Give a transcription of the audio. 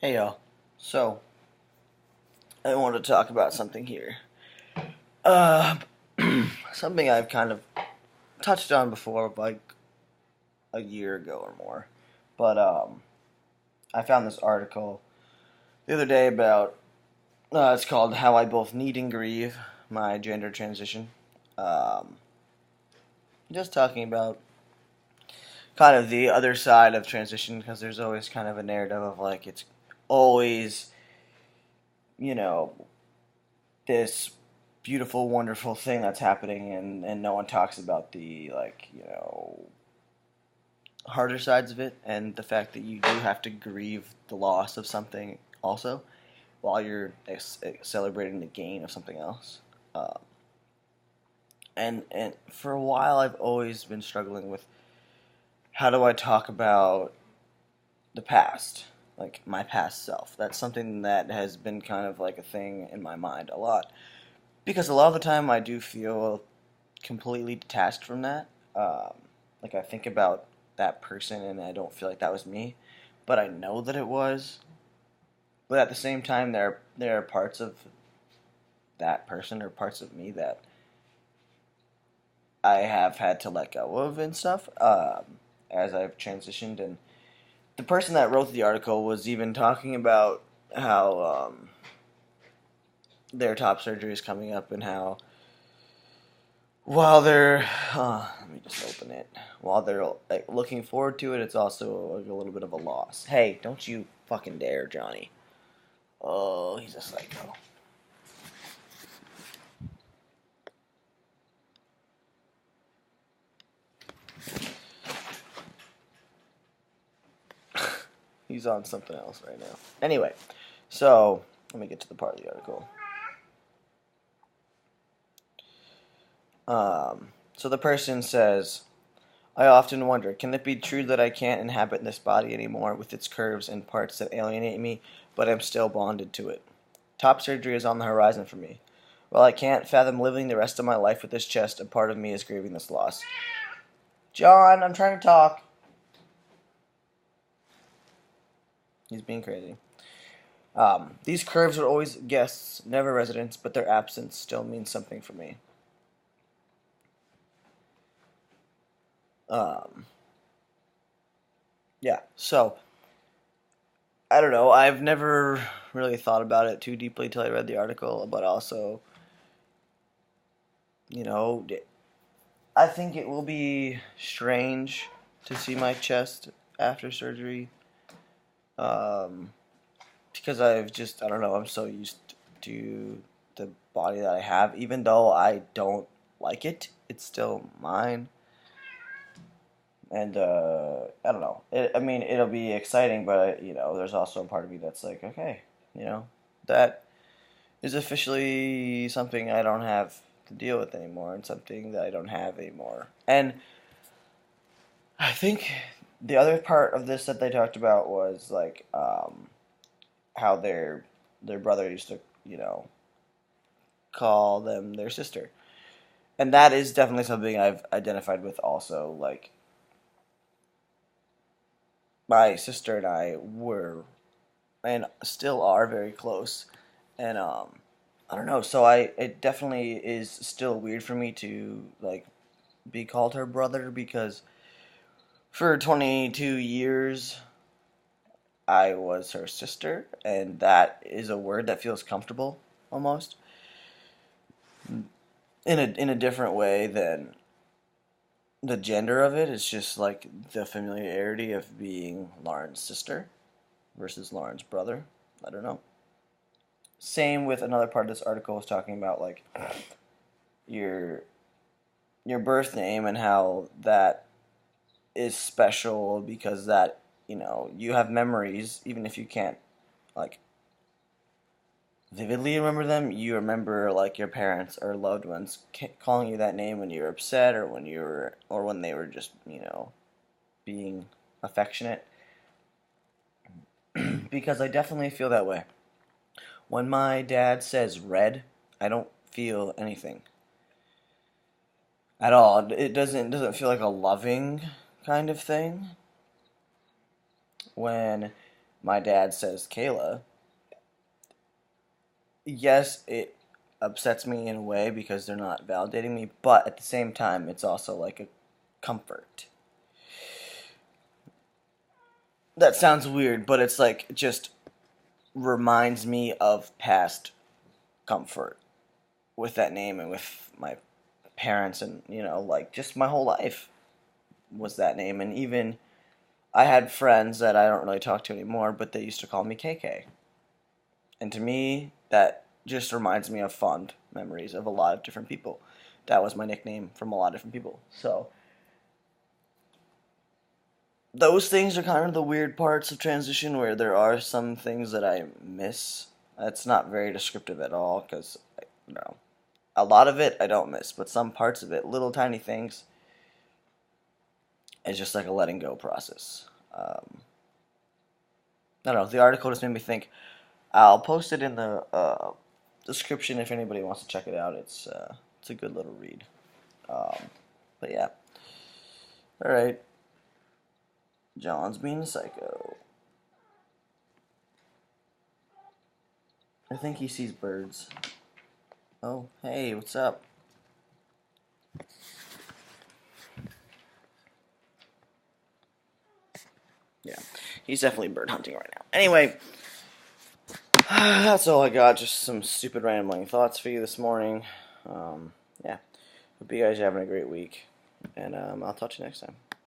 Hey y'all. So, I want to talk about something here. Uh, something I've kind of touched on before, like a year ago or more. But I found this article the other day about. It's called "How I Both Need and Grieve My Gender Transition." Um, just talking about kind of the other side of transition because there's always kind of a narrative of like it's always, you know, this beautiful, wonderful thing that's happening, and no one talks about the harder sides of it, and the fact that you do have to grieve the loss of something also while you're celebrating the gain of something else. Um, and for a while, I've always been struggling with how do I talk about the past, like my past self. That's something that has been kind of like a thing in my mind a lot because a lot of the time I do feel completely detached from that. Um, like I think about that person and I don't feel like that was me, but I know that it was. But at the same time, there are parts of that person or parts of me that I have had to let go of and stuff as I've transitioned. And the person that wrote the article was even talking about how their top surgery is coming up and how while they're, let me just open it. While they're like looking forward to it, it's also like a little bit of a loss. Hey, don't you fucking dare, Johnny. Oh, he's a psycho. He's on something else right now. Anyway, so let me get to the part of the article. So the person says, I often wonder, can it be true that I can't inhabit this body anymore with its curves and parts that alienate me, but I'm still bonded to it? Top surgery is on the horizon for me. While I can't fathom living the rest of my life with this chest, a part of me is grieving this loss. John, I'm trying to talk. He's being crazy. These curves are always guests, never residents, but their absence still means something for me. Um, yeah, so I don't know. I've never really thought about it too deeply till I read the article, but also, you know, I think it will be strange to see my chest after surgery. Um, because I don't know, I'm so used to the body that I have. Even though I don't like it, it's still mine. And I don't know. I mean, it'll be exciting, but there's also a part of me that's like, okay, that is officially something I don't have to deal with anymore, and something that I don't have anymore. And I think the other part of this that they talked about was like how their brother used to, call them their sister, and that is definitely something I've identified with. Also, like my sister and I were and still are very close, and I don't know. So it definitely is still weird for me to like be called her brother because for 22 years I was her sister, and that is a word that feels comfortable almost in a different way than the gender of it. It's just like the familiarity of being Lauren's sister versus Lauren's brother. I don't know. Same with another part of this article was talking about like your your birth name and how that is special because that you have memories even if you can't like vividly remember them. You remember like your parents or loved ones calling you that name when you were upset or when they were just being affectionate. Because I definitely feel that way. When my dad says red, I don't feel anything at all. It doesn't feel like a loving kind of thing. When my dad says Kayla, yes, it upsets me in a way because they're not validating me, but at the same time, it's also like a comfort. That sounds weird, but it's like just reminds me of past comfort with that name and with my parents, and like just my whole life was that name. And even I had friends that I don't really talk to anymore, but they used to call me KK. And to me, that just reminds me of fond memories of a lot of different people. That was my nickname from a lot of different people. So those things are kind of the weird parts of transition, where there are some things that I miss. That's not very descriptive at all, because a lot of it I don't miss, but some parts of it, little tiny things, it's just like a letting go process. I don't know. The article just made me think. I'll post it in the description if anybody wants to check it out. It's a good little read. But yeah. All right. John's being a psycho. I think he sees birds. Oh, hey, what's up? Yeah, he's definitely bird hunting right now. Anyway, that's all I got. Just some stupid rambling thoughts for you this morning. Yeah, hope you guys are having a great week, and I'll talk to you next time.